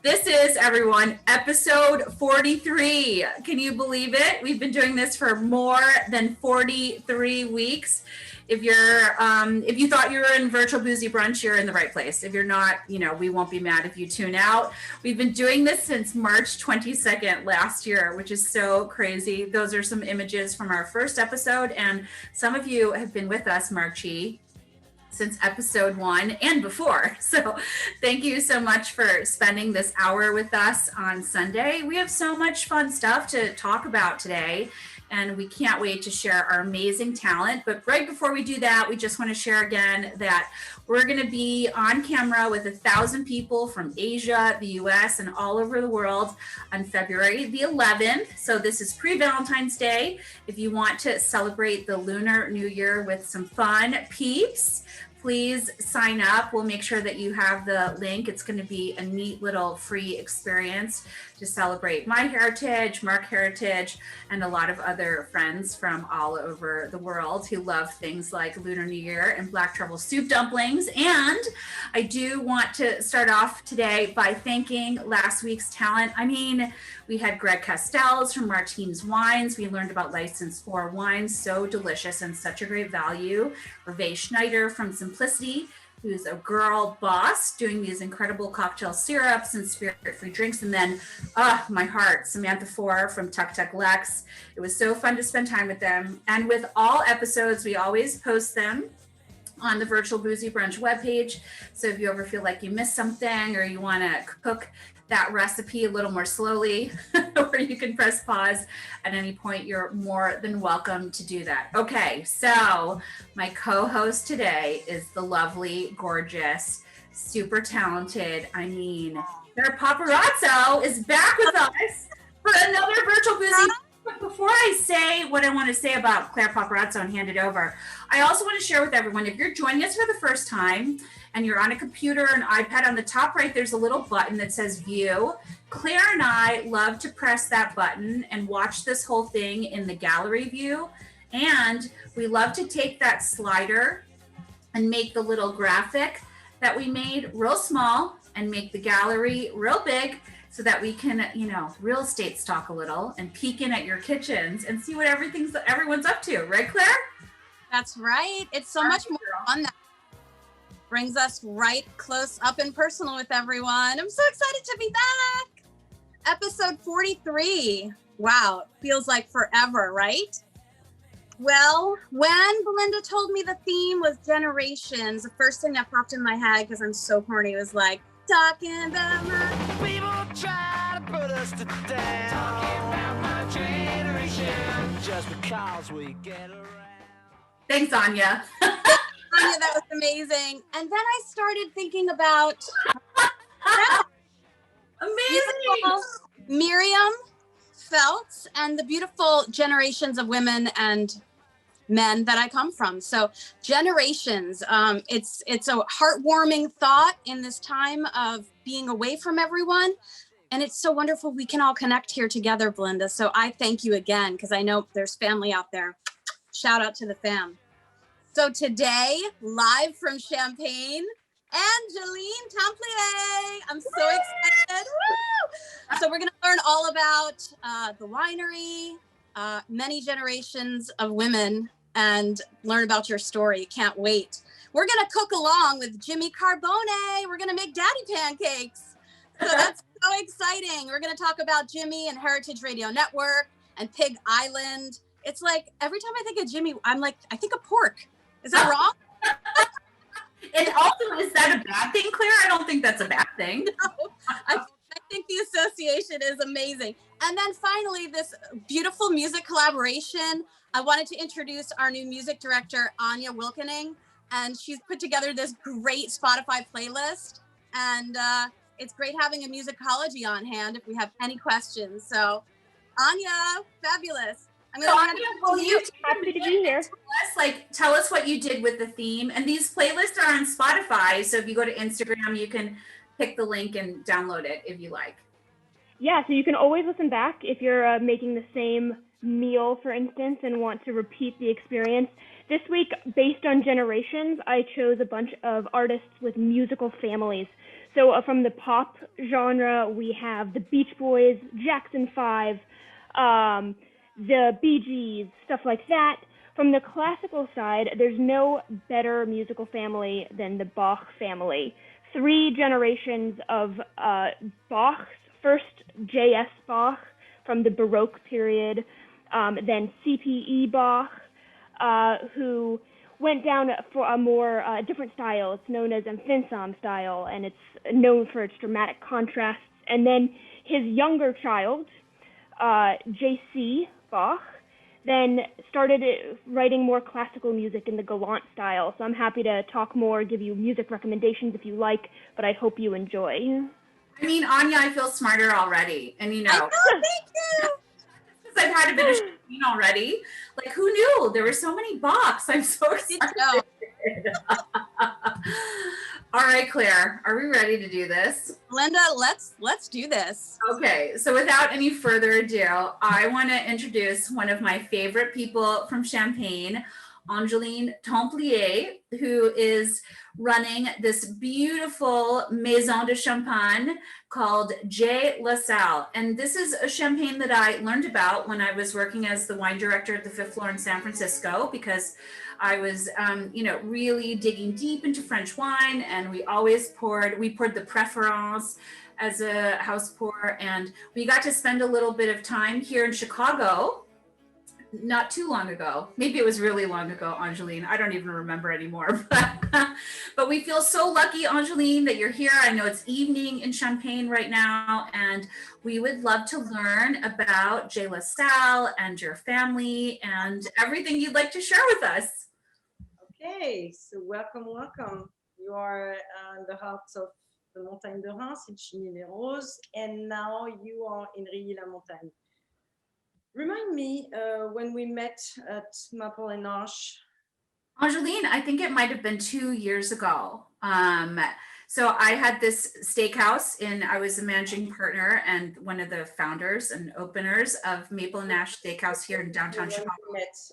This is, everyone, episode 43. Can you believe it? We've been doing this for more than 43 weeks. If you thought you were in virtual boozy brunch, you're in the right place. If you're not, we won't be mad if you tune out. We've been doing this since March 22nd last year, which is so crazy. Those are some images from our first episode, and some of you have been with us, Marchi, since episode 1 and before. So thank you so much for spending this hour with us on Sunday. We have so much fun stuff to talk about today, and we can't wait to share our amazing talent. But right before we do that, we just want to share again that we're going to be on camera with 1,000 people from Asia, the US, and all over the world on February the 11th. So this is pre-Valentine's Day. If you want to celebrate the Lunar New Year with some fun peeps, please sign up. We'll make sure that you have the link. It's going to be a neat little free experience to celebrate my heritage, Mark heritage, and a lot of other friends from all over the world who love things like Lunar New Year and black truffle soup dumplings. And I do want to start off today by thanking last week's talent. I mean, we had Greg Castells from Martine's Wines. We learned about License 4 wines, so delicious and such a great value. Hervé Schneider from Simplicity, who's a girl boss doing these incredible cocktail syrups and spirit-free drinks. And then, my heart, Samantha Four from Tuk Tuk Lex. It was so fun to spend time with them. And with all episodes, we always post them on the Virtual Boozy Brunch webpage. So if you ever feel like you missed something or you want to cook that recipe a little more slowly, or you can press pause at any point, you're more than welcome to do that. Okay, so my co-host today is the lovely, gorgeous, super talented, Claire Paparazzo is back with us for another Virtual Boozy. But before I say what I want to say about Claire Paparazzo and hand it over, I also want to share with everyone, if you're joining us for the first time and you're on a computer or an iPad, on the top right, there's a little button that says view. Claire and I love to press that button and watch this whole thing in the gallery view. And we love to take that slider and make the little graphic that we made real small and make the gallery real big, so that we can, real estate stalk a little and peek in at your kitchens and see what everyone's up to. Right, Claire? That's right. It's so much more fun. That brings us right close up and personal with everyone. I'm so excited to be back. Episode 43. Wow. Feels like forever, right? Well, when Belinda told me the theme was generations, the first thing that popped in my head, because I'm so horny, was like, talking about my people try to put us to down. Talking about my generation, just because we get around. Thanks, Anya. Anya, that was amazing. And then I started thinking about amazing Miriam Feltz and the beautiful generations of women and men that I come from. So generations, it's a heartwarming thought in this time of being away from everyone. And it's so wonderful we can all connect here together, Belinda. So I thank you again, because I know there's family out there. Shout out to the fam. So today, live from Champagne, Angeline Templier. I'm so excited. Woo! So we're going to learn all about the winery, many generations of women, and learn about your story. Can't wait. We're going to cook along with Jimmy Carbone. We're going to make daddy pancakes. So that's so exciting. We're going to talk about Jimmy and Heritage Radio Network and Pig Island. It's like every time I think of Jimmy, I think of pork. Is that wrong? And also, is that a bad thing, Claire? I don't think that's a bad thing. No, I think the association is amazing. And then finally, this beautiful music collaboration. I wanted to introduce our new music director, Anya Wilkening, and she's put together this great Spotify playlist. And it's great having a musicology on hand if we have any questions. So, Anya, fabulous. Will you happy to be here? Tell us what you did with the theme. And these playlists are on Spotify, so if you go to Instagram, you can pick the link and download it if you like. Yeah, so you can always listen back if you're making the same meal, for instance, and want to repeat the experience. This week, based on generations, I chose a bunch of artists with musical families. So from the pop genre, we have the Beach Boys, Jackson 5, the Bee Gees, stuff like that. From the classical side, there's no better musical family than the Bach family. 3 generations of Bachs. First, J.S. Bach from the Baroque period, then C.P.E. Bach, who went down for a more different style. It's known as Empfindsam style, and it's known for its dramatic contrasts. And then his younger child, J.C. Bach, then started writing more classical music in the galant style. So I'm happy to talk more, give you music recommendations if you like, but I hope you enjoy. I mean, Anya, I feel smarter already. And you know, I know, thank you. because I've had a bit of champagne already. Like, who knew? There were so many Bachs. I'm so excited. No. All right, Claire, are we ready to do this? Belinda, let's do this. Okay, so without any further ado, I want to introduce one of my favorite people from Champagne, Angeline Templier, who is running this beautiful Maison de Champagne called J. La Salle. And this is a champagne that I learned about when I was working as the wine director at the fifth floor in San Francisco, because I was, really digging deep into French wine, and we poured the Préférence as a house pour, and we got to spend a little bit of time here in Chicago not too long ago. Maybe it was really long ago, Angeline. I don't even remember anymore. But we feel so lucky, Angeline, that you're here. I know it's evening in Champagne right now, and we would love to learn about J. La Salle and your family and everything you'd like to share with us. Okay, so welcome. You are in the heart of the Montagne de Reims in Chigny-les-Roses, and now you are in Rilly-la-Montagne. Remind me when we met at Maple and Arche. Angeline, I think it might have been 2 years ago. So I had this steakhouse I was the managing partner and one of the founders and openers of Maple and Ash Steakhouse here in downtown Chicago.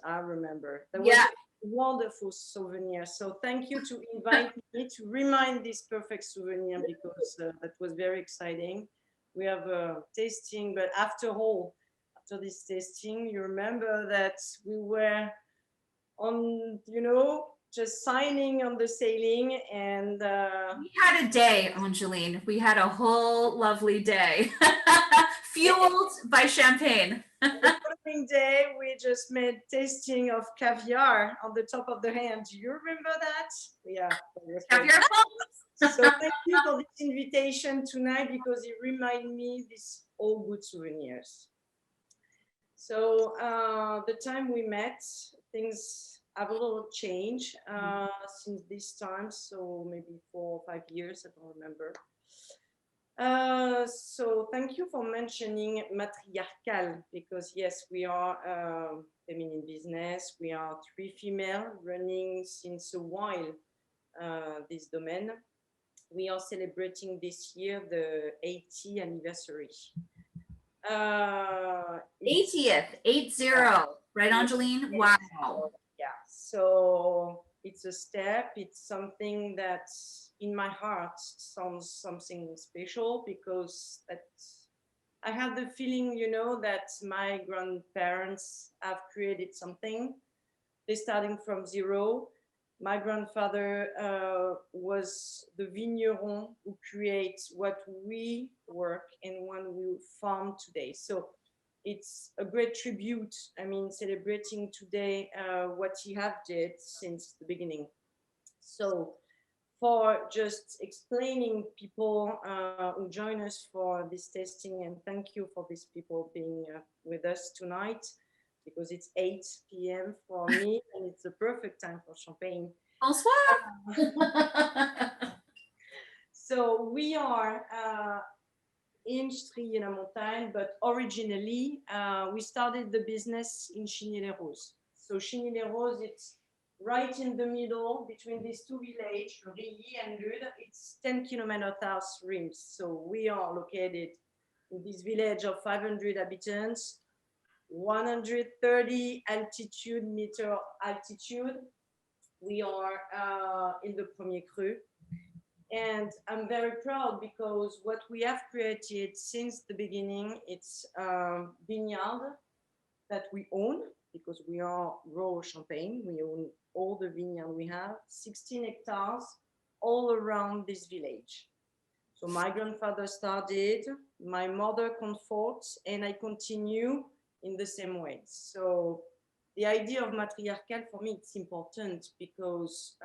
I remember. That was a wonderful souvenir. So thank you to invite me to remind this perfect souvenir, because that was very exciting. We have a tasting, but after this tasting, you remember that we were on, just signing on the sailing, and we had a day, Angeline. We had a whole lovely day, fueled by champagne. The following day, we just made tasting of caviar on the top of the hand. Do you remember that? Yeah. Caviar. So thank you for this invitation tonight, because it reminded me these all good souvenirs. So the time we met, things have a little change since this time. So maybe 4 or 5 years, I don't remember. So thank you for mentioning matriarchal, because yes, we are feminine business. We are 3 female running since a while this domain. We are celebrating this year the 80th anniversary. 80th, 80, right, Angeline? Wow. Yeah, so it's a step. It's something that in my heart sounds something special, because I have the feeling, that my grandparents have created something. They're starting from zero. My grandfather was the vigneron who creates what we work and what we farm today. So it's a great tribute. I mean, celebrating today what he have did since the beginning. So for just explaining people who join us for this tasting, and thank you for these people being with us tonight, because it's 8 p.m. for me, and it's the perfect time for champagne. Bonsoir. So we are in Rilly-la-Montagne, but originally we started the business in Chigny-les-Roses. So Chigny-les-Roses, it's right in the middle between these 2 villages, Rilly and Lude. It's 10 kilometers south rims. So we are located in this village of 500 inhabitants, 130 meter altitude. We are in the Premier Cru, And I'm very proud because what we have created since the beginning, it's a vineyard that we own because we are raw champagne. We own all the vineyard we have, 16 hectares all around this village. So my grandfather started, my mother comforts, and I continue in the same way. So the idea of matriarchal for me, it's important because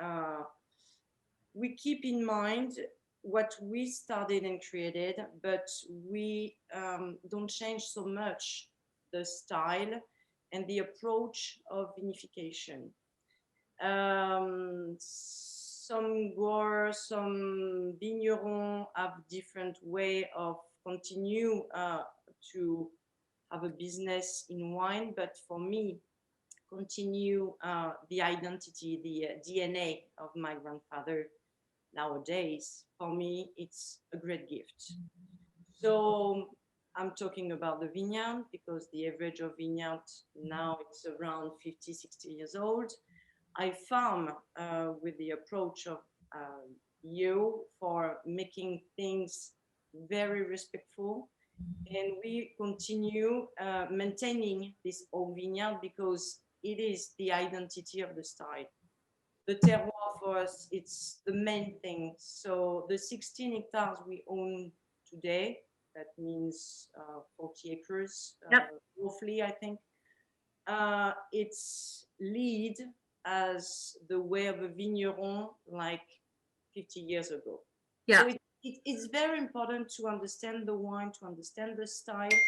we keep in mind what we started and created, but we don't change so much the style and the approach of vinification. Some growers, some vignerons have different way of continue to have a business in wine, but for me, continue the identity, the DNA of my grandfather nowadays, for me, it's a great gift. So I'm talking about the vineyard because the average of vineyard now it's around 50, 60 years old. I farm with the approach of you for making things very respectful. And we continue maintaining this old vineyard because it is the identity of the style. The terroir for us, it's the main thing. So the 16 hectares we own today, that means 40 acres, Yep. roughly, I think. It's lead as the way of a vigneron like 50 years ago. Yeah. So it's very important to understand the wine, to understand the style.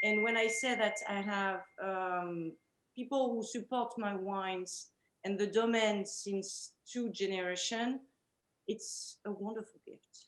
And when I say that I have people who support my wines and the domain since 2 generations, it's a wonderful gift.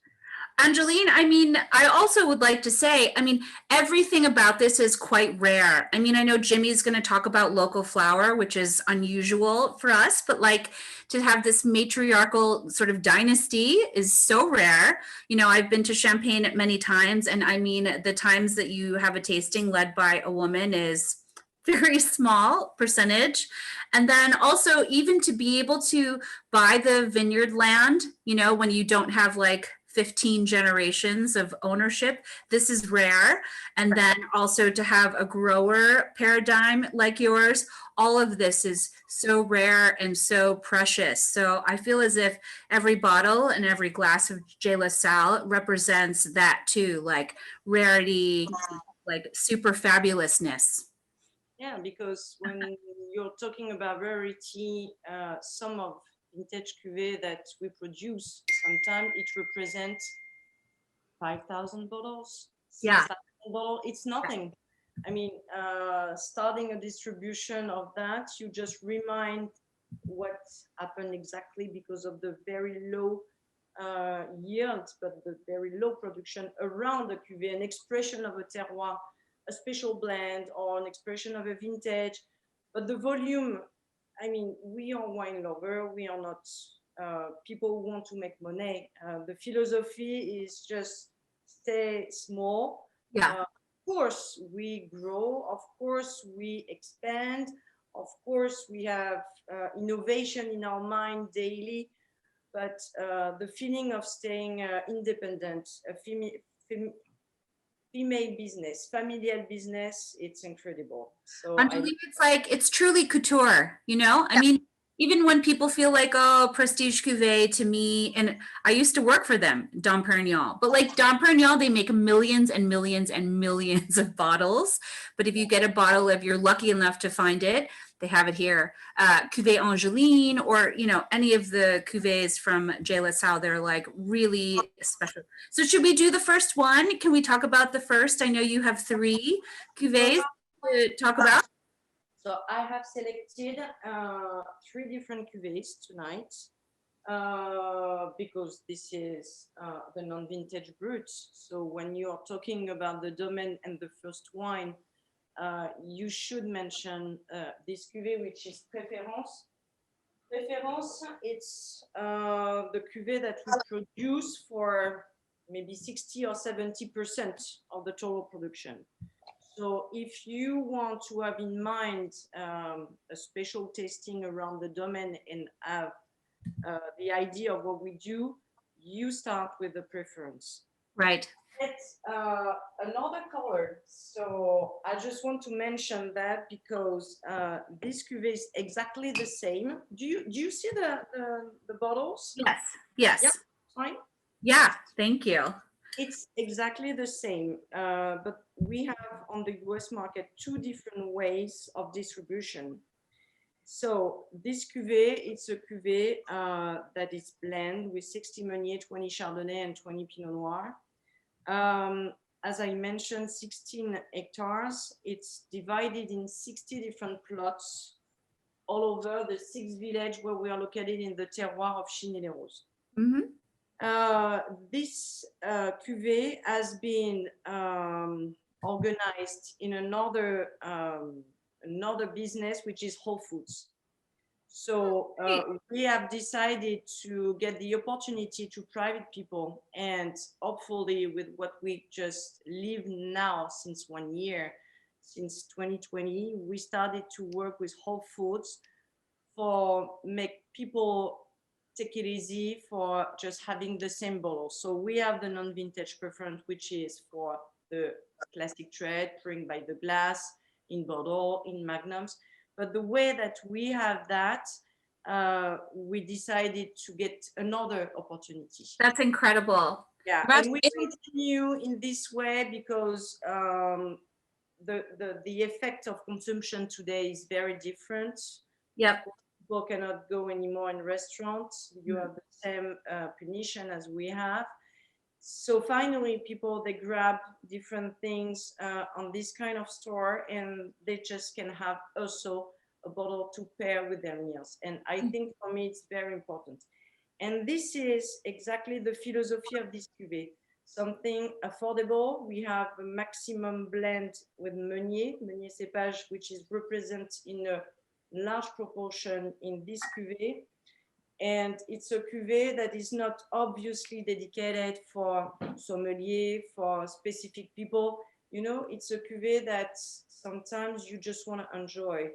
Angeline, I mean, I also would like to say, I mean, everything about this is quite rare. I mean, I know Jimmy's going to talk about local flower, which is unusual for us, but like to have this matriarchal sort of dynasty is so rare. You know, I've been to Champagne many times, and I mean, the times that you have a tasting led by a woman is very small percentage. And then also even to be able to buy the vineyard land, you know, when you don't have like 15 generations of ownership, this is rare. And then also to have a grower paradigm like yours, all of this is so rare and so precious. So I feel as if every bottle and every glass of J. La Salle represents that too, like rarity, like super fabulousness. Yeah, because when you're talking about rarity, some of vintage cuvée that we produce, sometimes it represents 5,000 bottles, Yeah. 6,000 bottles. It's nothing. I mean, starting a distribution of that, you just remind what happened exactly because of the very low yield, but the very low production around the cuvée, an expression of a terroir, a special blend or an expression of a vintage. But the volume, I mean, we are wine lover. We are not people who want to make money. The philosophy is just stay small. Yeah. Of course, we grow. Of course, we expand. Of course, we have innovation in our mind daily. But the feeling of staying independent, a female business, familial business, it's incredible. So Angelique, it's like, it's truly couture, you know? I mean, even when people feel like, oh, prestige cuvée to me, and I used to work for them, Dom Perignon, but like Dom Perignon, they make millions and millions and millions of bottles. But if you get a bottle, if you're lucky enough to find it, they have it here. Cuvée Angeline, or, you know, any of the cuvées from J. La Salle, they're like really special. So should we do the first one? Can we talk about the first? I know you have 3 cuvées to talk about. So I have selected 3 different cuvées tonight because this is the non-vintage brut. So when you are talking about the domain and the first wine, you should mention this cuvée, which is Préférence. Préférence, it's the cuvée that we produce for maybe 60 or 70% of the total production. So if you want to have in mind a special tasting around the domain and have the idea of what we do, you start with the preference. Right. It's another color. So I just want to mention that because this cuvée is exactly the same. Do you see the bottles? Yes. Yes. Yeah, fine. Yeah. Thank you. It's exactly the same, but we have on the US market two different ways of distribution. So this cuvée, it's a cuvée that is blend with 60 Meunier, 20 Chardonnay, and 20 Pinot Noir. As I mentioned, 16 hectares. It's divided in 60 different plots all over the 6 villages where we are located in the terroir of Chigny-les-Roses. Mm-hmm. This cuvée has been organized in another business, which is Whole Foods. So we have decided to get the opportunity to private people, and hopefully with what we just live now since 1 year, since 2020, we started to work with Whole Foods for make people take it easy for just having the same bottle. So we have the non-vintage preference, which is for the classic trade, pouring by the glass, in bottle, in magnums. But the way that we have that, we decided to get another opportunity. That's incredible. Yeah, and we continue in this way because the effect of consumption today is very different. Yep. People cannot go anymore in restaurants. You have the same punition as we have. So finally, people, they grab different things on this kind of store, and they just can have also a bottle to pair with their meals. And I think for me, it's very important. And this is exactly the philosophy of this cuvée. Something affordable. We have a maximum blend with Meunier cépage, which is represented in a large proportion in this cuvée. And it's a cuvée that is not obviously dedicated for sommelier, for specific people. You know, it's a cuvée that sometimes you just want to enjoy.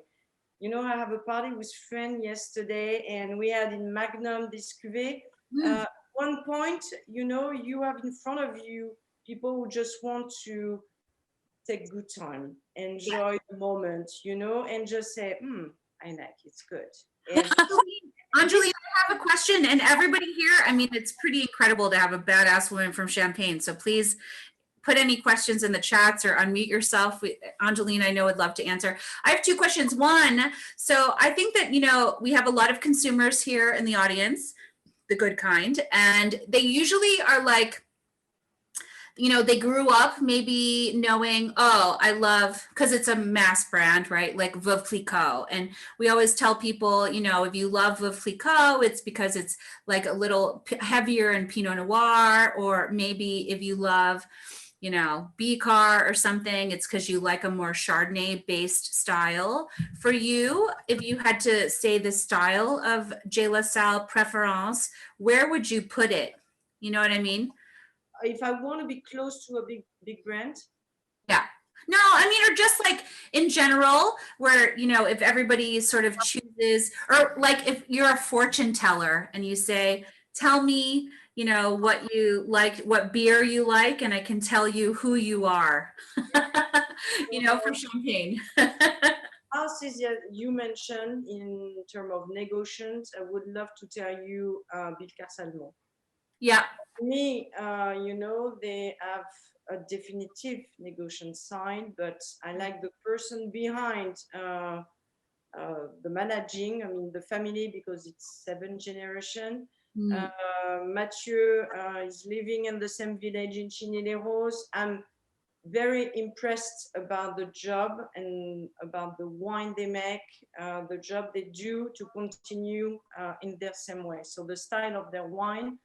You know, I have a party with friends yesterday, and we had in Magnum this cuvée. One point, you know, you have in front of you people who just want to take good time, enjoy the moment, you know, and just say, I like it's good. And Angeline, I have a question, and everybody here, I mean, it's pretty incredible to have a badass woman from Champagne. So please put any questions in the chats or unmute yourself. Angeline, I know, would love to answer. I have two questions. One, so I think that, you know, we have a lot of consumers here in the audience, the good kind, and they usually are like, you know, they grew up maybe knowing, oh, I love, because it's a mass brand, right? Like Veuve Clicquot. And we always tell people, you know, if you love Veuve Clicquot, it's because it's like a little heavier in Pinot Noir, or maybe if you love, you know, Bicar or something, it's because you like a more Chardonnay based style. For you, if you had to say the style of J. La Salle Préférence, where would you put it? You know what I mean? If I want to be close to a big brand. Yeah. No, I mean, or just like in general, where, you know, if everybody sort of chooses, or like if you're a fortune teller and you say, tell me, you know, what you like, what beer you like, and I can tell you who you are, you know, for Champagne. As is, you mentioned in terms of negotiations, I would love to tell you Bilcar Salmon. Yeah. Me, you know, they have a definitive negotiation sign, but I like the person behind the managing, I mean, the family, because it's 7th generation. Mathieu is living in the same village in Chigny-les-Roses. I'm very impressed about the job and about the wine they make, the job they do to continue in their same way. So the style of their wine,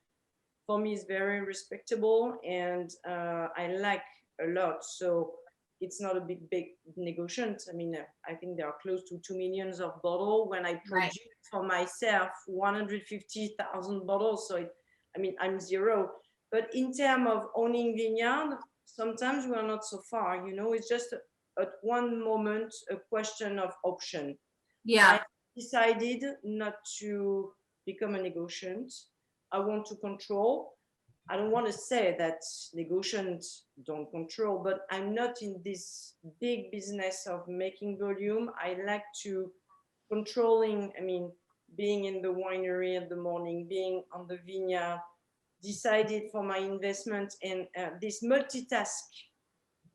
for me, is very respectable, and I like a lot. So it's not a big negotiation. I mean, I think there are close to 2 million of bottles when I produce for myself 150,000 bottles. So I mean, I'm zero. But in terms of owning vineyard, sometimes we are not so far. You know, it's just at one moment a question of option. Yeah. I decided not to become a negotiant. I want to control. I don't want to say that negotiants don't control, but I'm not in this big business of making volume. I like to controlling, I mean, being in the winery in the morning, being on the vineyard, decided for my investment, and this multitask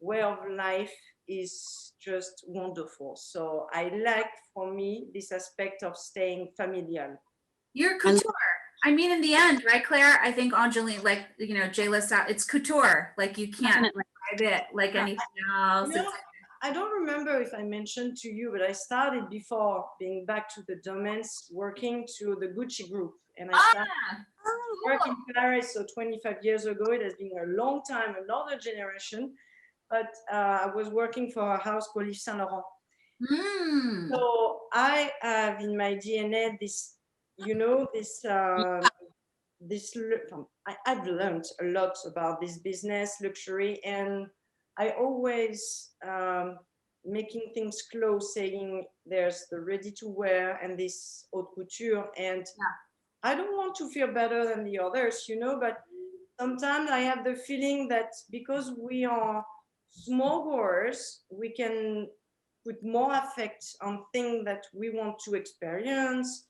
way of life is just wonderful. So I like, for me, this aspect of staying familial. You're couture. I mean, in the end, right, Claire? I think Angeline, like, you know, J-List, it's couture. Like, you can't Definitely. describe it like anything else. You know, I don't remember if I mentioned to you, but I started before being back to the domains, working to the Gucci group. And I started working in Paris, so 25 years ago. It has been a long time, another generation. But I was working for a house called Yves Saint Laurent. So I have in my DNA this, you know, I've learned a lot about this business, luxury, and I always making things close, saying there's the ready to wear and this haute couture, and I don't want to feel better than the others, you know, but sometimes I have the feeling that because we are small growers, we can put more affect on things that we want to experience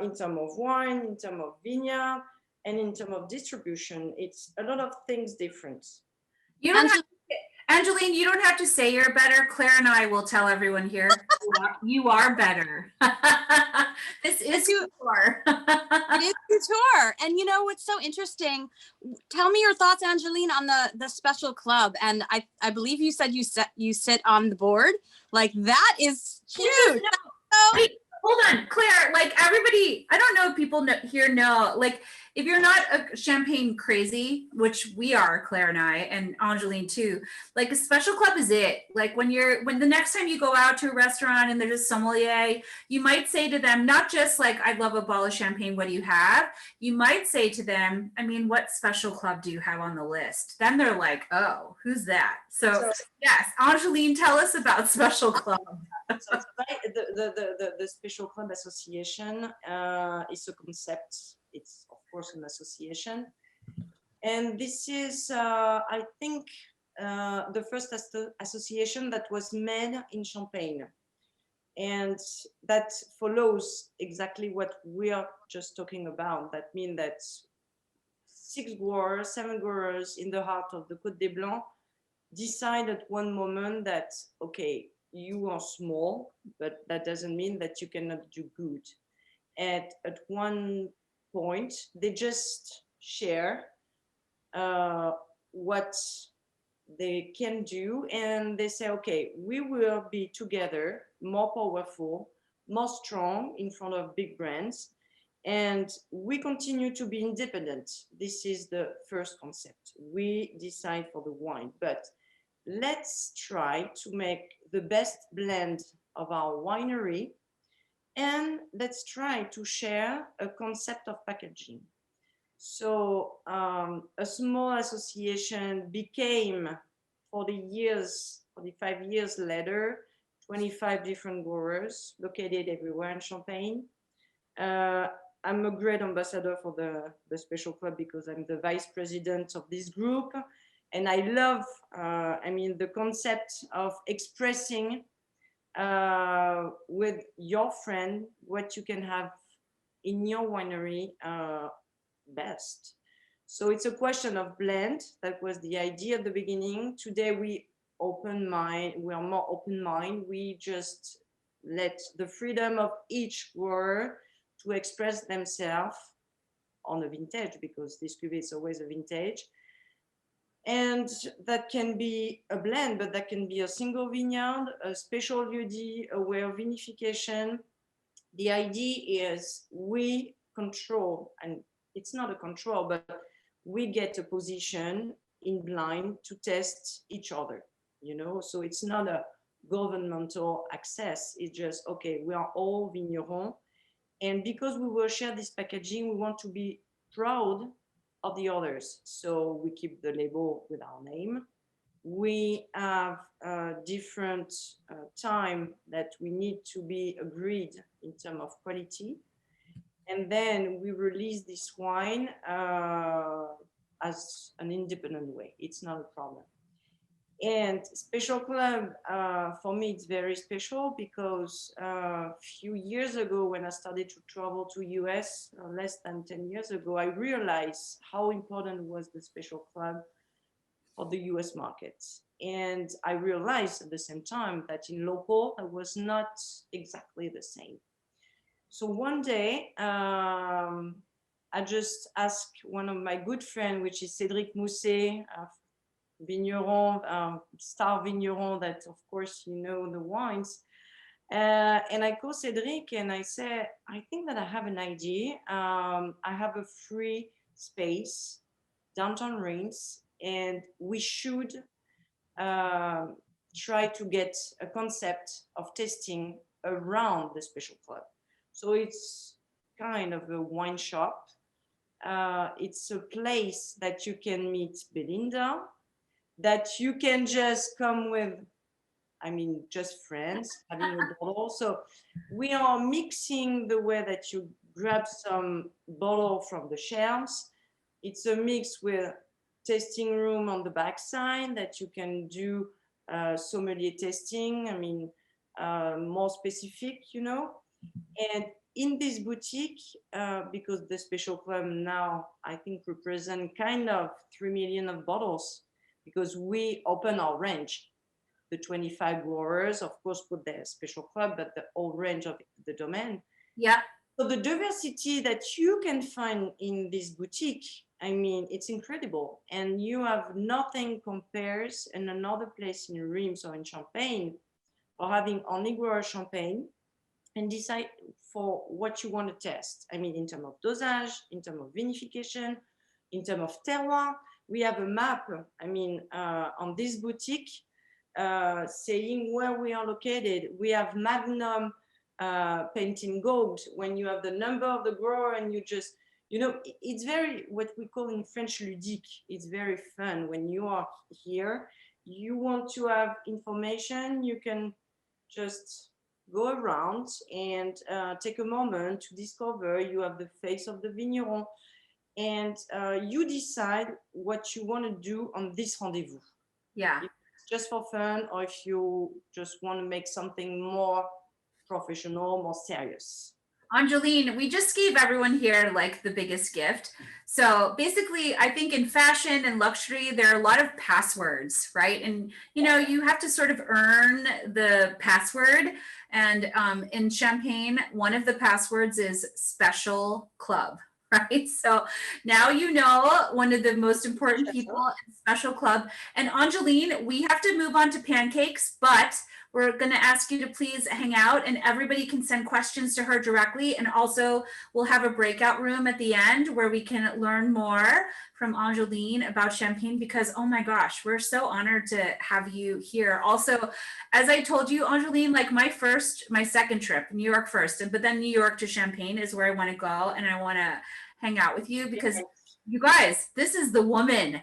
in terms of wine, in terms of vineyard, and in terms of distribution. It's a lot of things different. You don't have to, Angeline, you don't have to say you're better. Claire and I will tell everyone here, you are better. This is couture. It is couture. And you know what's so interesting? Tell me your thoughts, Angeline, on the special club. And I believe you said you sit on the board. Like, that is huge. Wait, hold on, Claire. Like, everybody, I don't know if people here know. Like, if you're not a champagne crazy, which we are, Claire and I, and Angeline too, like, a special club is it. Like, when the next time you go out to a restaurant and there's a sommelier, you might say to them, not just like, I love a bottle of champagne, what do you have? You might say to them, I mean, what special club do you have on the list? Then they're like, oh, who's that? So yes, Angeline, tell us about special club. So the Special Club Association is a concept. It's, of course, an association. And this is, I think, the first association that was made in Champagne. And that follows exactly what we are just talking about. That means that 7 growers in the heart of the Côte des Blancs decide at one moment that, okay, you are small, but that doesn't mean that you cannot do good. At one point, they just share what they can do, and they say, okay, we will be together, more powerful, more strong in front of big brands, and we continue to be independent. This is the first concept. We decide for the wine, but let's try to make the best blend of our winery, and let's try to share a concept of packaging. So a small association became, 45 years later, 25 different growers located everywhere in Champagne. I'm a great ambassador for the Special Club because I'm the vice president of this group. And I love, the concept of expressing with your friend what you can have in your winery best. So it's a question of blend. That was the idea at the beginning. Today we are more open mind. We just let the freedom of each grower to express themselves on a vintage, because this cuvée is always a vintage. And that can be a blend, but that can be a single vineyard, a special lieu-dit, a way of vinification. The idea is we control, and it's not a control, but we get a position in blind to test each other, you know? So it's not a governmental access. It's just, okay, we are all vignerons. And because we will share this packaging, we want to be proud of the others. So we keep the label with our name. We have different time that we need to be agreed in terms of quality. And then we release this wine as an independent way. It's not a problem. And Special Club, for me, it's very special because a few years ago, when I started to travel to US, less than 10 years ago, I realized how important was the Special Club for the US market. And I realized at the same time that in local, that was not exactly the same. So one day, I just asked one of my good friends, which is Cédric Mousset, vigneron, star vigneron that of course you know the wines. And I call Cédric and I say, I think that I have an idea. I have a free space downtown Reims, and we should try to get a concept of tasting around the Special Club. So it's kind of a wine shop. It's a place that you can meet Belinda, that you can just come with, I mean, just friends having a bottle. So we are mixing the way that you grab some bottle from the shelves. It's a mix with tasting room on the backside that you can do sommelier tasting. I mean, more specific, you know. And in this boutique, because the Special Club now, I think, represent kind of 3 million of bottles, because we open our range. The 25 growers, of course, put their Special Club, but the whole range of the domain. Yeah. So the diversity that you can find in this boutique, I mean, it's incredible. And you have nothing compares in another place in Reims or in Champagne for having only grower champagne and decide for what you want to test. I mean, in terms of dosage, in terms of vinification, in terms of terroir. We have a map, I mean, on this boutique saying where we are located. We have Magnum painting gold when you have the number of the grower and you just, you know, it's very, what we call in French, ludique. It's very fun when you are here. You want to have information, you can just go around and take a moment to discover. You have the face of the vigneron, and you decide what you want to do on this rendezvous. Yeah. If it's just for fun, or if you just want to make something more professional, more serious. Angeline, we just gave everyone here like the biggest gift. So basically, I think in fashion and luxury, there are a lot of passwords, right? And you know, you have to sort of earn the password. And in Champagne, one of the passwords is Special Club, right? So now you know one of the most important people in Special Club. And Angeline, we have to move on to pancakes, but we're going to ask you to please hang out, and everybody can send questions to her directly. And also we'll have a breakout room at the end where we can learn more from Angeline about Champagne, because, oh my gosh, we're so honored to have you here. Also, as I told you, Angeline, like my second trip, New York first, but then New York to Champagne is where I want to go. And I want to hang out with you because you guys, this is the woman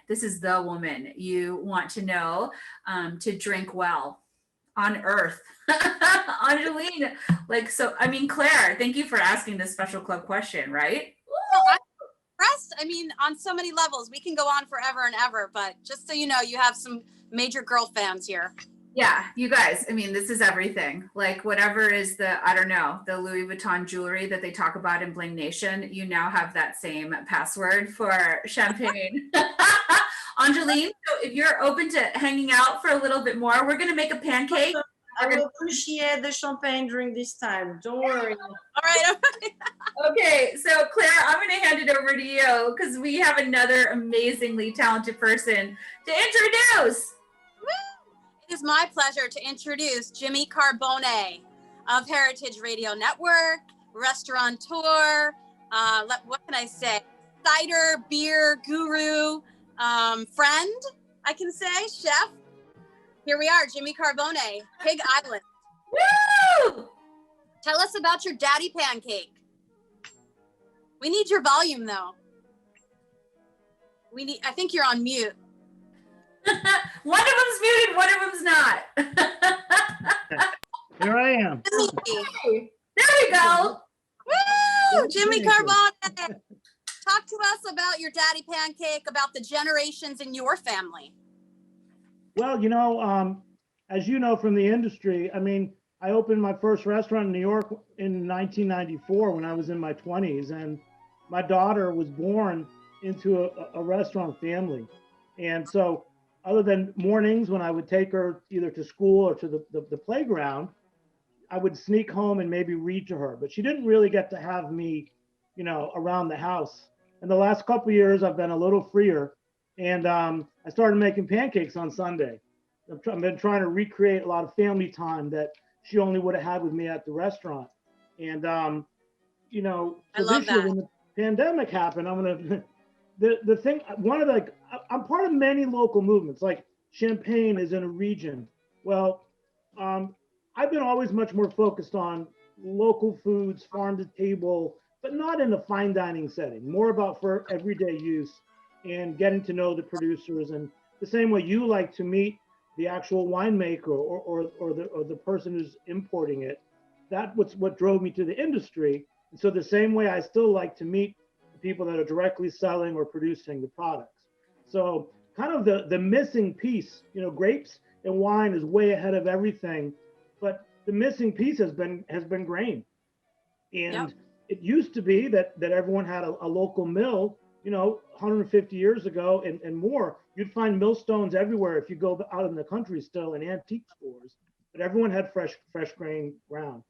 you want to know to drink well on earth. Angeline, like, so, I mean, Claire, thank you for asking this Special Club question, right? Well, I'm impressed. I mean, on so many levels, we can go on forever and ever, but just so you know, you have some major girl fans here. Yeah, you guys, I mean, this is everything. Like whatever is the, I don't know, the Louis Vuitton jewelry that they talk about in Bling Nation, you now have that same password for Champagne. Angeline, so if you're open to hanging out for a little bit more, we're going to make a pancake. I will appreciate the champagne during this time. Don't worry. All right. Okay, so Claire, I'm going to hand it over to you because we have another amazingly talented person to introduce. It is my pleasure to introduce Jimmy Carbone of Heritage Radio Network, restaurateur, what can I say? Cider, beer, guru, friend, I can say, chef. Here we are, Jimmy Carbone, Pig Island. Woo! Tell us about your daddy pancake. We need your volume though. I think you're on mute. One of them's muted, one of them's not. Here I am. There we go. Woo! Jimmy Carbone. Daddy Pancake, about the generations in your family? Well, as you know from the industry, I mean, I opened my first restaurant in New York in 1994 when I was in my 20s, and my daughter was born into a restaurant family. And so, other than mornings when I would take her either to school or to the playground, I would sneak home and maybe read to her. But she didn't really get to have me, around the house. In the last couple of years, I've been a little freer, and I started making pancakes on Sunday. I've been trying to recreate a lot of family time that she only would have had with me at the restaurant. And I so love this year that. when the pandemic happened, I'm gonna the thing I'm part of many local movements. Like Champaign is in a region. Well, I've been always much more focused on local foods, farm to table, but not in a fine dining setting. More about for everyday use and getting to know the producers, and the same way you like to meet the actual winemaker or the person who's importing it. That was what drove me to the industry. And so the same way I still like to meet the people that are directly selling or producing the products. So kind of the missing piece, grapes and wine is way ahead of everything, but the missing piece has been grain. And Yep. it used to be that everyone had a local mill, 150 years ago and more. You'd find millstones everywhere if you go out in the country still in antique stores, but everyone had fresh grain, ground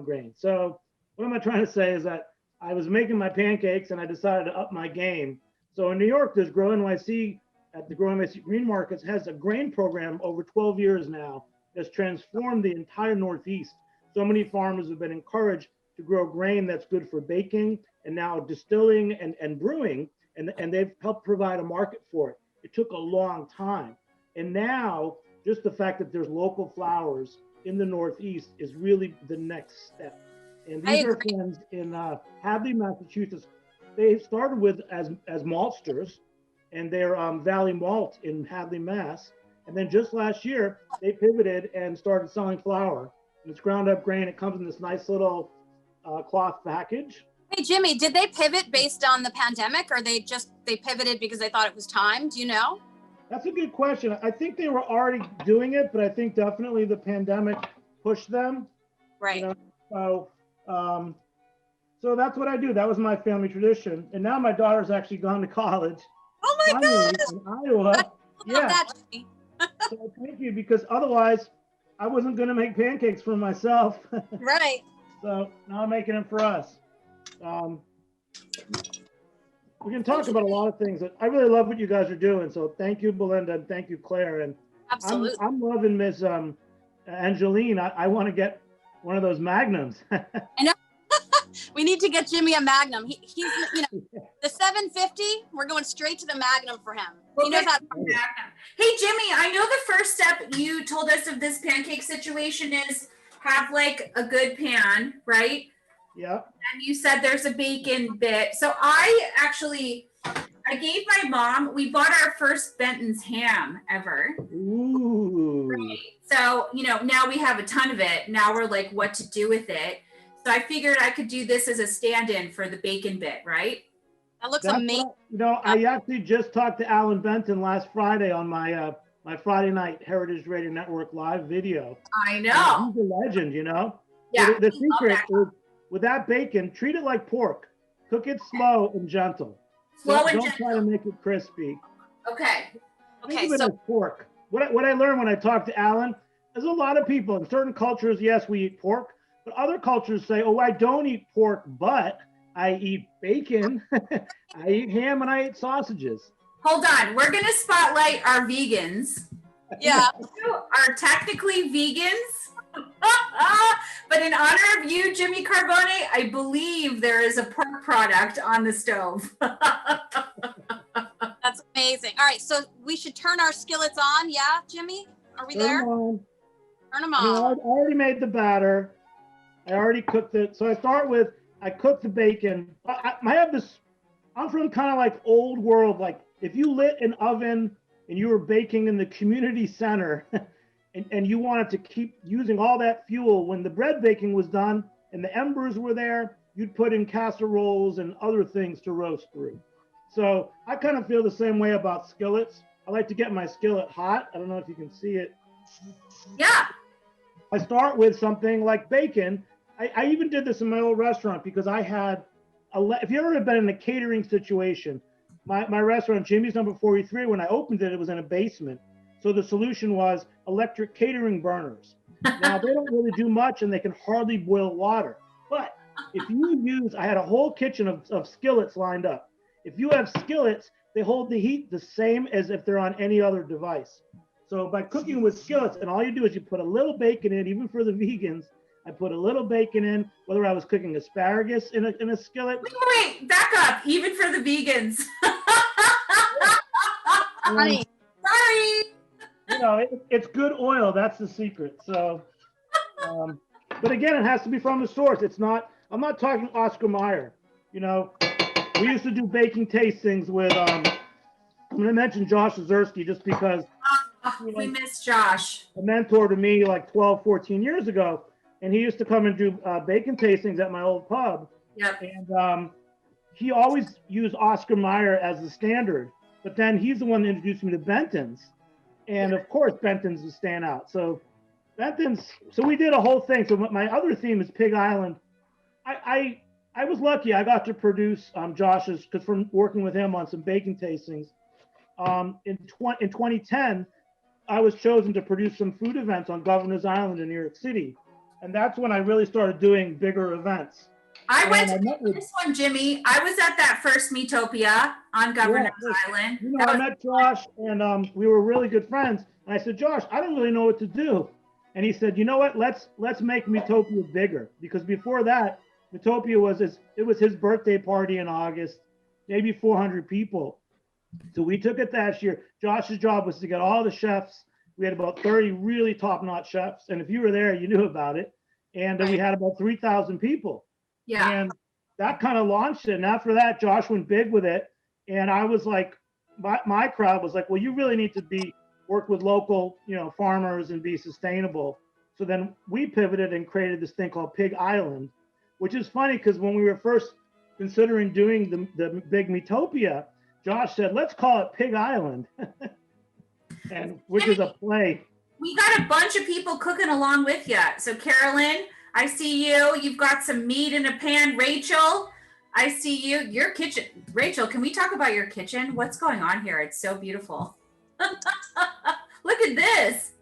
grain. So what am I trying to say is that I was making my pancakes and I decided to up my game. So in New York, there's Grow NYC at the Grow NYC Green Markets has a grain program over 12 years now that's transformed the entire Northeast. So many farmers have been encouraged to grow grain that's good for baking and now distilling and brewing, and they've helped provide a market for it. It took a long time. And now just the fact that there's local flours in the Northeast is really the next step. And these are friends in Hadley, Massachusetts. They started with as maltsters, and they're Valley Malt in Hadley, Mass. And then just last year, they pivoted and started selling flour. And it's ground up grain. It comes in this nice little cloth package. Hey, Jimmy, did they pivot based on the pandemic, or they pivoted because they thought it was time? Do you know? That's a good question. I think they were already doing it, but I think definitely the pandemic pushed them. Right. So that's what I do. That was my family tradition. And now my daughter's actually gone to college. Oh my gosh. In Iowa. Yeah. That, Jimmy. So thank you, because otherwise I wasn't going to make pancakes for myself. Right. So now I'm making them for us. We can talk about a lot of things. I really love what you guys are doing. So thank you, Belinda, and thank you, Claire. And Absolutely. I'm loving Miss Angeline. I want to get one of those magnums. I know. We need to get Jimmy a Magnum. He's, the 750. We're going straight to the Magnum for him. He knows how. Hey, Jimmy, I know the first step you told us of this pancake situation is have like a good pan, right? Yeah. And you said there's a bacon bit. So I gave my mom, we bought our first Benton's ham ever. Ooh. Right. So, now we have a ton of it. Now we're like, what to do with it? So I figured I could do this as a stand-in for the bacon bit, right? That looks amazing. I actually just talked to Alan Benton last Friday on my my Friday night Heritage Radio Network live video. I know. He's a legend, Yeah. So the secret is with that bacon, treat it like pork. Cook it slow and gentle. Don't try to make it crispy. Okay. Think of it as pork. What I learned when I talked to Alan, there's a lot of people in certain cultures, yes, we eat pork, but other cultures say, oh, I don't eat pork, but I eat bacon, I eat ham, and I eat sausages. Hold on. We're going to spotlight our vegans. Yeah. Who are technically vegans. But in honor of you, Jimmy Carbone, I believe there is a pork product on the stove. That's amazing. All right, so we should turn our skillets on. Yeah, Jimmy? Are we there? Turn them on. I already made the batter. I already cooked it. So I cook the bacon. I have this, I'm from kind of like old world. Like if you lit an oven and you were baking in the community center and you wanted to keep using all that fuel, when the bread baking was done and the embers were there, you'd put in casseroles and other things to roast through. So I kind of feel the same way about skillets. I like to get my skillet hot. I don't know if you can see it. Yeah. I start with something like bacon. I even did this in my old restaurant because I had, if you ever been in a catering situation, my restaurant, Jimmy's Number 43, when I opened it, it was in a basement. So the solution was electric catering burners. Now they don't really do much and they can hardly boil water. But if you use, I had a whole kitchen of skillets lined up. If you have skillets, they hold the heat the same as if they're on any other device. So by cooking with skillets, and all you do is you put a little bacon in, even for the vegans, I put a little bacon in, whether I was cooking asparagus in a skillet. Wait, back up, even for the vegans. Honey. Sorry. You know, it's good oil. That's the secret. So, but again, it has to be from the source. It's not, I'm not talking Oscar Mayer. You know, we used to do baking tastings with, I'm going to mention Josh Ozersky just because we miss Josh. a mentor to me like 12, 14 years ago. And he used to come and do bacon tastings at my old pub. Yep. And he always used Oscar Mayer as the standard. But then he's the one that introduced me to Benton's. And of course, Benton's was stand out. So Benton's, so we did a whole thing. So my other theme is Pig Island. I was lucky. I got to produce Josh's, because from working with him on some bacon tastings. In 2010, I was chosen to produce some food events on Governor's Island in New York City. And that's when I really started doing bigger events. I went to this one, Jimmy. I was at that first Meatopia on Governor's Island. You know, I met Josh and we were really good friends. And I said, Josh, I don't really know what to do. And he said, you know what, let's make Meatopia bigger. Because before that, Meatopia was his birthday party in August, maybe 400 people. So we took it that year. Josh's job was to get all the chefs. We had about 30 really top-notch chefs. And if you were there, you knew about it. And we had about 3,000 people. Yeah. And that kind of launched it. And after that, Josh went big with it. And I was like, my crowd was like, well, you really need to work with local, farmers and be sustainable. So then we pivoted and created this thing called Pig Island, which is funny because when we were first considering doing the big Meatopia, Josh said, let's call it Pig Island, and which is a play. We got a bunch of people cooking along with you. So Carolyn, I see you. You've got some meat in a pan. Rachel, I see you. Your kitchen. Rachel, can we talk about your kitchen? What's going on here? It's so beautiful. Look at this.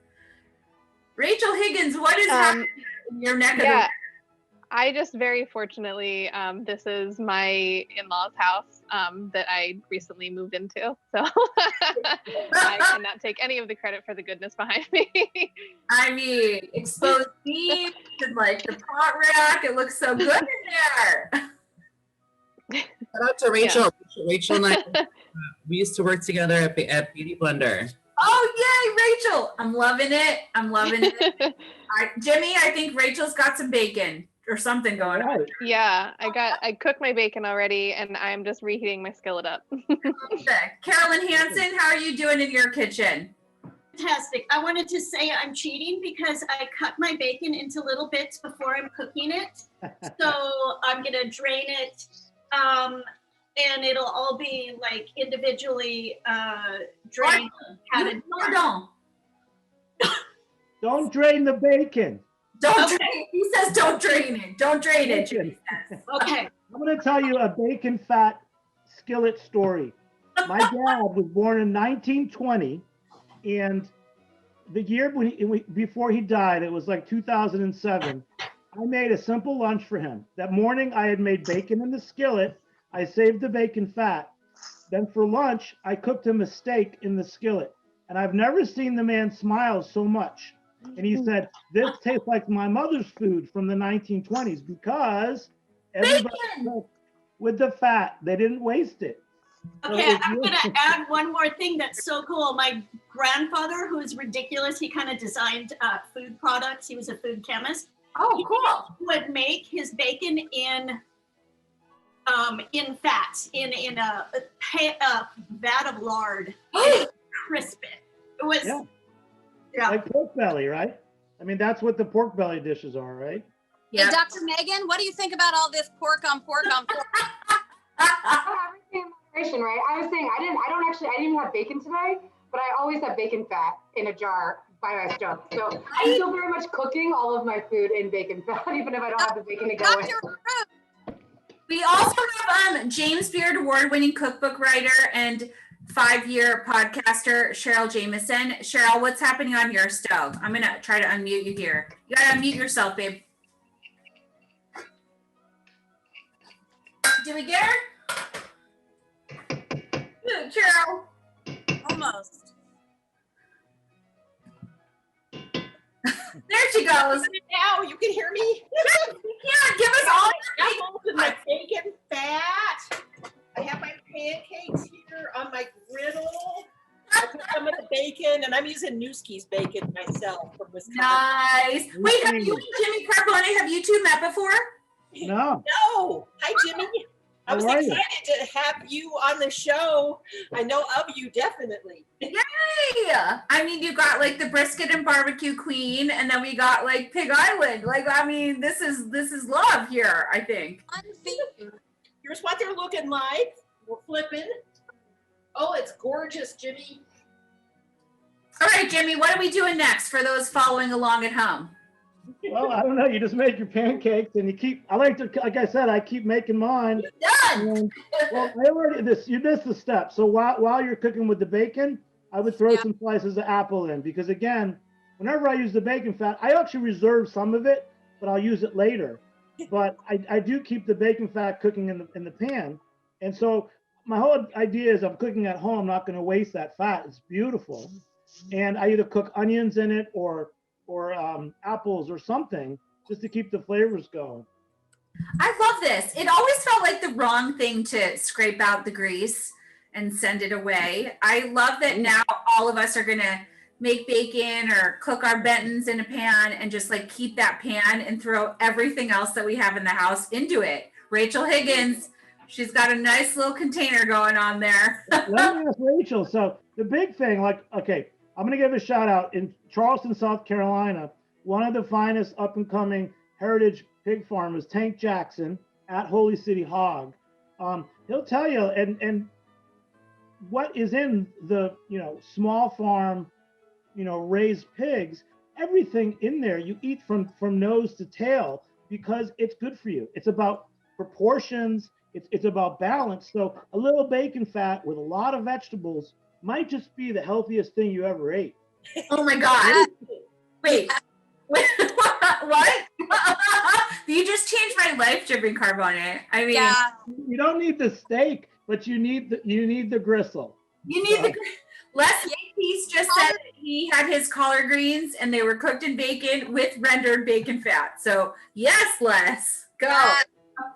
Rachel Higgins, what is happening in your neck of the I just very fortunately, this is my in-laws' house that I recently moved into. So I cannot take any of the credit for the goodness behind me. I mean, exposed beef and like the pot rack. It looks so good in there. Shout out to Rachel. Yeah. Rachel and I, we used to work together at Beauty Blender. Oh, yay, Rachel. I'm loving it. Jimmy, I think Rachel's got some bacon or something going on. Yeah, I cooked my bacon already and I'm just reheating my skillet up. Carolyn Hansen, how are you doing in your kitchen? Fantastic. I wanted to say I'm cheating because I cut my bacon into little bits before I'm cooking it. So I'm going to drain it and it'll all be like individually drained. Don't drain the bacon. Don't drain it. He says don't drain it. Don't drain it. Okay. I'm going to tell you a bacon fat skillet story. My dad was born in 1920, and the year before he died, it was like 2007. I made a simple lunch for him. That morning, I had made bacon in the skillet. I saved the bacon fat. Then for lunch, I cooked him a steak in the skillet. And I've never seen the man smile so much. And he said, this tastes like my mother's food from the 1920s because everybody cooked with the fat. They didn't waste it. Okay, so I'm going to add one more thing that's so cool. My grandfather, who is ridiculous, he kind of designed food products. He was a food chemist. Oh, cool. He would make his bacon in fat, in a vat of lard, and crisp it. It was, yeah. Like pork belly, right? I mean, that's what the pork belly dishes are, right? Yeah. Hey, Dr. Megan, what do you think about all this pork on pork on pork? Everything celebration, right? I was saying I didn't even have bacon today, but I always have bacon fat in a jar by my stove. So I'm still very much cooking all of my food in bacon fat, even if I don't have the bacon to go with. We also have James Beard award-winning cookbook writer and 5-year podcaster Cheryl Jameson. Cheryl, what's happening on your stove? I'm gonna try to unmute you here. You gotta unmute yourself, babe. Did we get her? Good, Cheryl. Almost. There she goes. Now you can hear me. Yeah, give us all. Apples and my bacon fat. I have my pancakes here on my griddle. I put some of the bacon, and I'm using Newski's bacon myself from Wisconsin. Nice. Wait, have you and Jimmy Carbone, have you two met before? No. No. Hi, Jimmy. I was excited to have you on the show. I know of you definitely. Yay! I mean, you got like the brisket and barbecue queen, and then we got like Pig Island. Like, I mean, this is love here, I think. Here's what they're looking like. We're flipping. Oh, it's gorgeous, Jimmy. All right, Jimmy, what are we doing next for those following along at home? Well, I don't know. You just make your pancakes and you keep, like I said, I keep making mine. Done. And, well, you missed the step. So while you're cooking with the bacon, I would throw some slices of apple in, because again, whenever I use the bacon fat, I actually reserve some of it, but I'll use it later. But I do keep the bacon fat cooking in the pan. And so my whole idea is I'm cooking at home, I'm not going to waste that fat. It's beautiful. And I either cook onions in it or apples or something, just to keep the flavors going. I love this. It always felt like the wrong thing to scrape out the grease and send it away. I love that now all of us are gonna make bacon or cook our Bentons in a pan and just like keep that pan and throw everything else that we have in the house into it. Rachel Higgins, she's got a nice little container going on there. Let me ask Rachel. So the big thing, I'm going to give a shout out in Charleston, South Carolina. One of the finest up and coming heritage pig farmers, Tank Jackson at Holy City Hog. He'll tell you, and what is in the, small farm, raised pigs, everything in there you eat from nose to tail, because it's good for you. It's about proportions. It's about balance. So a little bacon fat with a lot of vegetables might just be the healthiest thing you ever ate. Oh my God. Wait, what? You just changed my life, Jimmy Carbone. I mean, you don't need the steak, but you need the gristle. You need the Les Yankees just said he had his collard greens and they were cooked in bacon with rendered bacon fat. So yes, Les, go.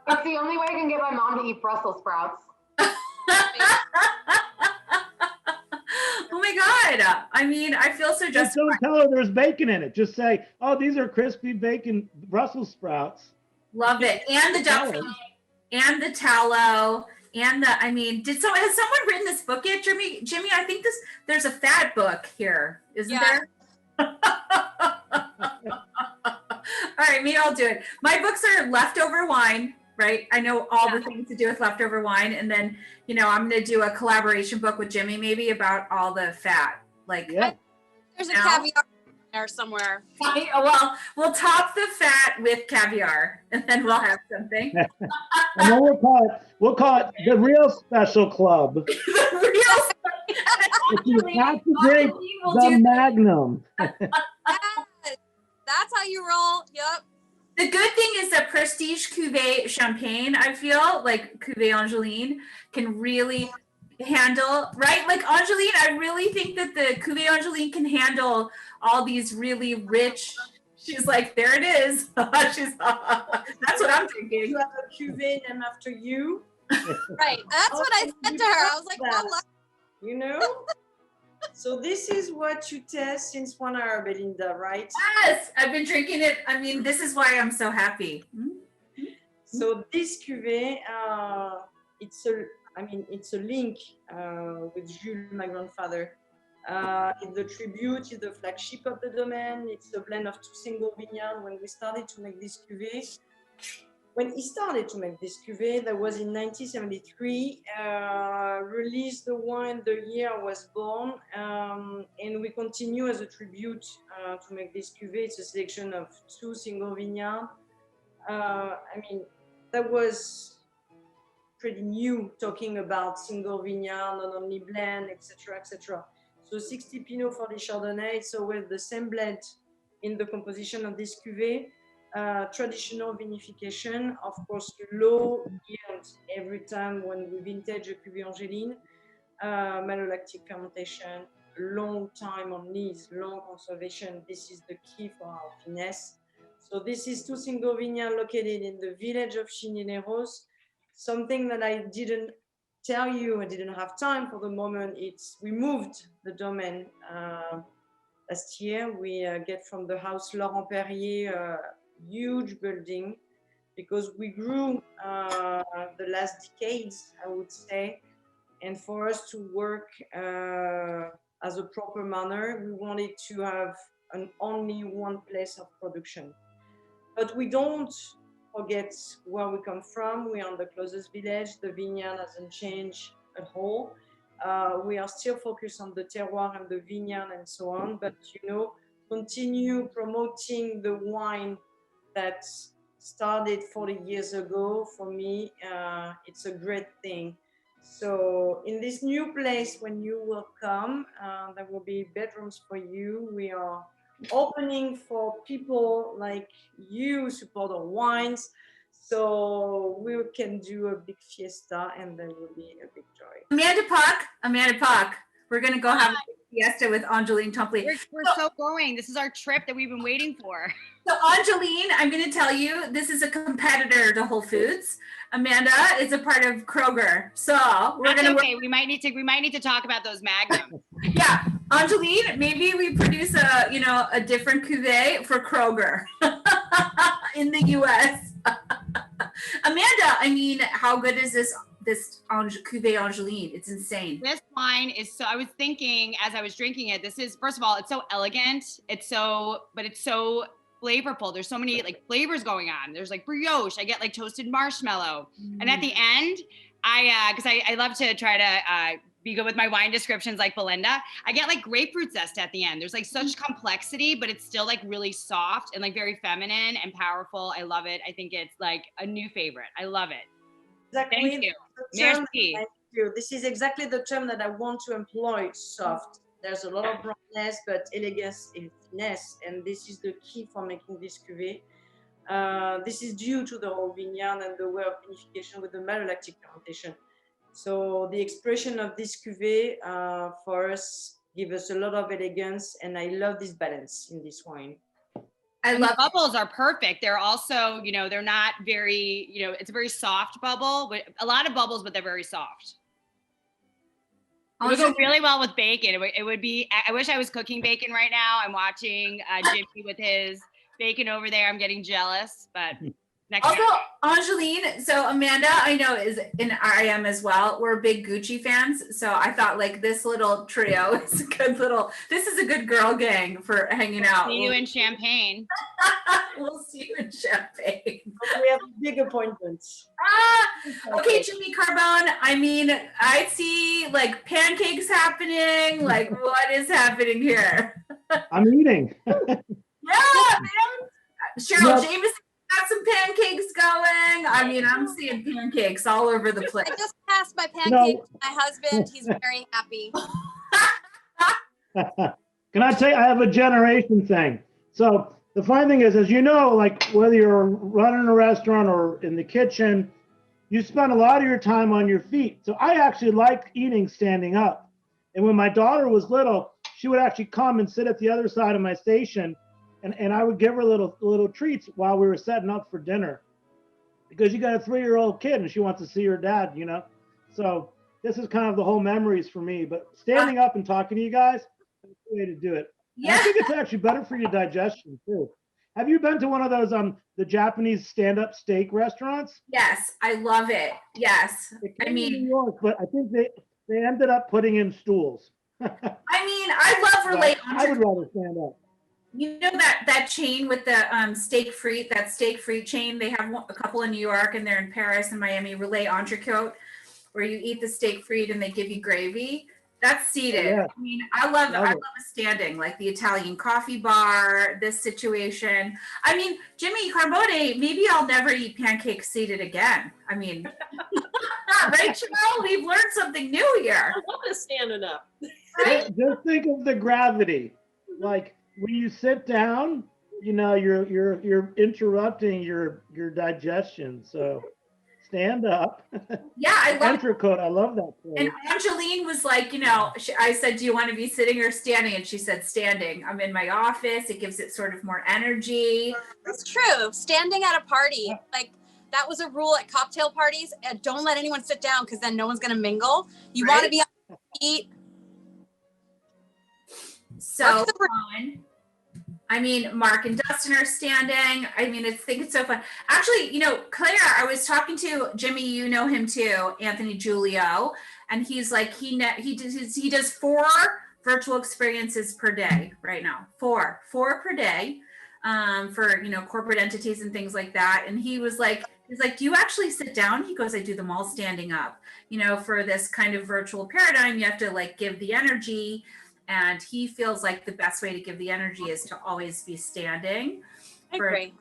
It's the only way I can get my mom to eat Brussels sprouts. Oh my God. I mean, I feel so just don't tell her there's bacon in it. Just say, oh, these are crispy bacon Brussels sprouts. Love it. And the duck and the tallow and has someone written this book yet, Jimmy? I think there's a fat book here, isn't there? All right, maybe I'll do it. My books are leftover wine, right? I know all the things to do with leftover wine. And then, I'm going to do a collaboration book with Jimmy, maybe about all the fat. There's a caviar there somewhere. Well, we'll top the fat with caviar and then we'll have something. And then we'll call it the Real Special Club. The Real Special. If you have to drink the Magnum. That's how you roll. Yep. The good thing is that Prestige Cuvée Champagne, I feel like Cuvée Angeline can really handle, right? Like Angeline, I really think that the Cuvée Angeline can handle all these really rich. She's like, there it is. That's what I'm thinking. You have a cuvée named after you. Right. That's what I said to her. I was like, oh, So this is what you test since 1 hour, Belinda, right? Yes, I've been drinking it. I mean, this is why I'm so happy. Mm-hmm. So this cuvée, it's a link with Jules, my grandfather. It's the tribute, it's the flagship of the domain. It's a blend of 2 single vineyards. When we started to make this cuvée, when he started to make this cuvée, that was in 1973, released the wine the year I was born, and we continue as a tribute to make this cuvée. It's a selection of 2 single vineyards. I mean, that was pretty new, talking about single vineyard, not only blend, etc., etc. So 60 Pinot for the Chardonnay, it's always the same blend in the composition of this cuvée. Traditional vinification, of course, low yield every time when we vintage a cuvée Angeline. Malolactic fermentation, long time on lees, long conservation. This is the key for our finesse. So this is 2 single vineyards located in the village of Chinineros. Something that I didn't tell you, I didn't have time for the moment, it's we moved the domain last year. We get from the house Laurent Perrier, huge building, because we grew the last decades, I would say. And for us to work as a proper manner, we wanted to have only one place of production. But we don't forget where we come from. We are the closest village. The vineyard hasn't changed at all. We are still focused on the terroir and the vineyard and so on. But, you know, continue promoting the wine that started 40 years ago. For me, it's a great thing. So in this new place, when you will come, there will be bedrooms for you. We are opening for people like you, support our wines. So we can do a big fiesta and there will be a big joy. Amanda Puck, we're going to go have a fiesta with Angeline Temple. We're so going. This is our trip that we've been waiting for. So Angeline, I'm going to tell you, this is a competitor to Whole Foods. Amanda is a part of Kroger. So we're going to okay. We might need to talk about those magnums. Yeah. Angeline, maybe we produce a different cuvée for Kroger in the US. Amanda, I mean, how good is this cuvée Angeline? It's insane. This wine is so, I was thinking as I was drinking it, this is, first of all, it's so elegant. It's so flavorful. There's so many like flavors going on. There's like brioche. I get like toasted marshmallow. And at the end, I love to try to be good with my wine descriptions like Belinda. I get like grapefruit zest at the end. There's like such complexity, but it's still like really soft and like very feminine and powerful. I love it. I think it's like a new favorite. I love it. Exactly. Thank you. Merci. Thank you. This is exactly the term that I want to employ, soft. There's a lot of brightness, but elegance and finesse, and this is the key for making this cuvée. This is due to the whole vineyard and the way of vinification with the malolactic fermentation. So the expression of this cuvée for us gives us a lot of elegance, and I love this balance in this wine. The bubbles are perfect. They're also, they're not very, it's a very soft bubble, a lot of bubbles, but they're very soft. It would go really well with bacon. It would be, I wish I was cooking bacon right now. I'm watching Jimmy with his bacon over there. I'm getting jealous, but next also, time. Angeline, so Amanda, I know I am as well. We're big Gucci fans. So I thought like this little trio is this is a good girl gang for hanging out. See you in Champagne. We'll see you in Champagne. We have big appointments. Okay, Jimmy Carbone. I mean, I see like pancakes happening. Like, what is happening here? I'm eating. Yeah, man. Cheryl Jameson got some pancakes going. I mean, I'm seeing pancakes all over the place. I just passed my pancake to my husband. He's very happy. Can I tell you, I have a generation thing. So the funny thing is, as you know, like whether you're running a restaurant or in the kitchen, you spend a lot of your time on your feet. So I actually like eating standing up. And when my daughter was little, she would actually come and sit at the other side of my station, and I would give her little treats while we were setting up for dinner. Because you got a 3-year-old kid and she wants to see her dad, So this is kind of the whole memories for me. But standing up and talking to you guys, that's the way to do it. Yeah. I think it's actually better for your digestion too. Have you been to one of those the Japanese stand-up steak restaurants? Yes, I love it. Yes. I mean, New York, but I think they ended up putting in stools. I mean, I love relate. I would rather stand up. You know that chain with the steak frite, that steak frite chain, they have a couple in New York and they're in Paris and Miami, Relais Entrecote, where you eat the steak frite and they give you gravy. That's seated. Yeah. I mean, I love Love it. a standing, like the Italian coffee bar, this situation. I mean, Jimmy Carbone, maybe I'll never eat pancakes seated again. I mean, right, Cheryl? We've learned something new here. I love it standing up. Right? Just think of the gravity. Like when you sit down, you know, you're interrupting your digestion. So stand up. Yeah, I love Entrecote. I love that And phrase. Angeline was like, you know, I said, do you want to be sitting or standing? And she said, standing. I'm in my office. It gives it sort of more energy. That's true. Standing at a party, like that was a rule at cocktail parties. Don't let anyone sit down because then no one's going to mingle. You want to be on your feet. So fun. I mean, Mark and Dustin are standing. I mean, I think it's so fun. Actually, you know, Claire, I was talking to Jimmy, you know him too, Anthony Giulio, and he's like, he does 4 virtual experiences per day right now, 4 per day, for, you know, corporate entities and things like that. And he's like, do you actually sit down? He goes, I do them all standing up. You know, for this kind of virtual paradigm, you have to like give the energy. And he feels like the best way to give the energy is to always be standing. I agree.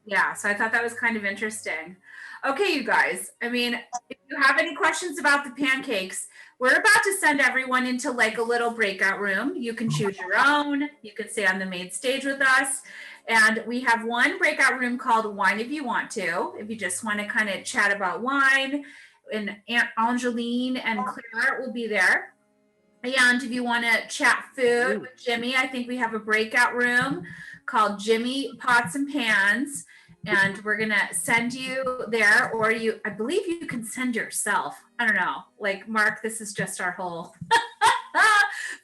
Yeah, so I thought that was kind of interesting. Okay, you guys, I mean, if you have any questions about the pancakes, we're about to send everyone into like a little breakout room. You can choose your own. You can stay on the main stage with us. And we have one breakout room called Wine If You Want To, if you just want to kind of chat about wine. And Aunt Angeline and Claire will be there. And if you want to chat food with Jimmy, I think we have a breakout room called Jimmy Pots and Pans. And we're going to send you there, or I believe you can send yourself. I don't know. Like, Mark, this is just our whole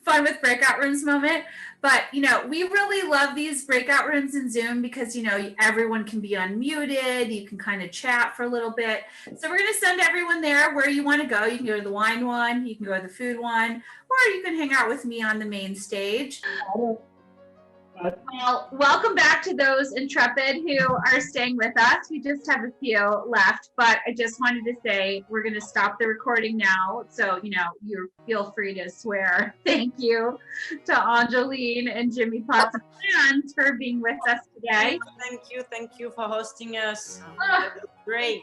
fun with breakout rooms moment. But, you know, we really love these breakout rooms in Zoom because, you know, everyone can be unmuted. You can kind of chat for a little bit. So we're going to send everyone there where you want to go. You can go to the wine one, you can go to the food one, or you can hang out with me on the main stage. Well, welcome back to those intrepid who are staying with us. We just have a few left, but I just wanted to say we're going to stop the recording now. So, you know, you feel free to swear. Thank you to Angeline and Jimmy Potts and Pans for being with us today. Thank you for hosting us. Oh, Great.